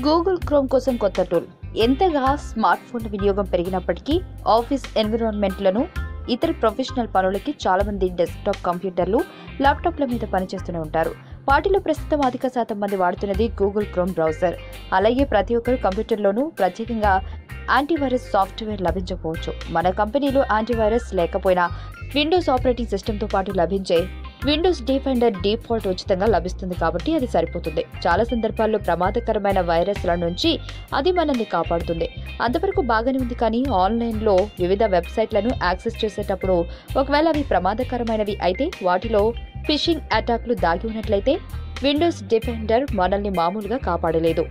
Google chrome కోసం కొత్త tool. ఎంతగా స్మార్ట్ ఫోన్ల వినియోగం పెరిగినప్పటికీ ఆఫీస్ ఎన్విరాన్మెంట్లను ఇతర ప్రొఫెషనల్ పనులకి చాలా మంది డెస్క్టాప్ కంప్యూటర్లు, ల్యాప్టాప్ల మీద పనిచేస్తూనే ఉంటారు. వాటిలో ప్రస్తుతం అధిక శాతం మంది వాడుతున్నది గూగుల్ క్రోమ్ బ్రౌజర్. అలాగే ప్రతి ఒక్కరు కంప్యూటర్లోనూ ప్రత్యేకంగా యాంటీవైరస్ సాఫ్ట్వేర్ లభించకపోవచ్చు. మన కంపెనీలో యాంటీవైరస్ లేకపోయినా విండోస్ ఆపరేటింగ్ సిస్టమ్తో పాటు లభించే విండోస్ డిఫెండర్ డిఫాల్ట్ ఉచితంగా లభిస్తుంది కాబట్టి అది సరిపోతుంది. చాలా సందర్భాల్లో ప్రమాదకరమైన వైరస్ల నుంచి అది మనల్ని కాపాడుతుంది. అంతవరకు బాగానే ఉంది, కానీ ఆన్లైన్లో వివిధ వెబ్సైట్లను యాక్సెస్ చేసేటప్పుడు ఒకవేళ అవి ప్రమాదకరమైనవి అయితే, వాటిలో ఫిషింగ్ అటాక్లు దాగి ఉన్నట్లయితే విండోస్ డిఫెండర్ మనల్ని మామూలుగా కాపాడలేదు.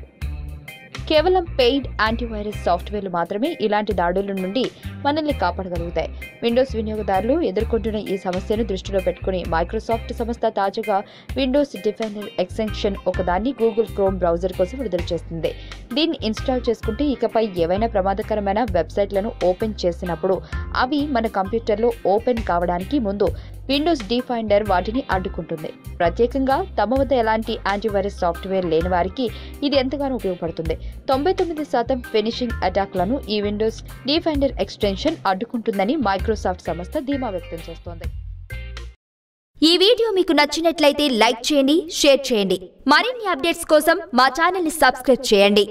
కేవలం పెయిడ్ యాంటీవైరస్ సాఫ్ట్వేర్లు మాత్రమే ఇలాంటి దాడుల నుండి మనల్ని కాపాడగలుగుతాయి. విండోస్ వినియోగదారులు ఎదుర్కొంటున్న ఈ సమస్యను దృష్టిలో పెట్టుకుని మైక్రోసాఫ్ట్ సంస్థ తాజాగా విండోస్ డిఫెండర్ ఎక్స్టెన్షన్ ఒకదాన్ని గూగుల్ క్రోమ్ బ్రౌజర్ కోసం విడుదల చేస్తుంది. దీన్ని ఇన్స్టాల్ చేసుకుంటే ఇకపై ఏవైనా ప్రమాదకరమైన వెబ్సైట్లను ఓపెన్ చేసినప్పుడు అవి మన కంప్యూటర్లో ఓపెన్ కావడానికి ముందు విండోస్ డిఫెండర్ వాటిని అడ్డుకుంటుంది. ప్రత్యేకంగా తమ వద్ద ఎలాంటి యాంటీవైరస్ సాఫ్ట్వేర్ లేని వారికి ఇది ఎంతగానో ఉపయోగపడుతుంది. 99% ఫినిషింగ్ అటాక్లను ఈ విండోస్ డిఫెండర్ ఎక్స్టెన్షన్ అడ్డుకుంటుందని మైక్రోసాఫ్ట్ సంస్థ ధీమా వ్యక్తం చేస్తోంది. ఈ వీడియో మీకు నచ్చినట్లయితే లైక్ చేయండి, షేర్ చేయండి. మరిన్ని అప్డేట్స్ కోసం మా ఛానల్ ని సబ్స్క్రైబ్ చేయండి.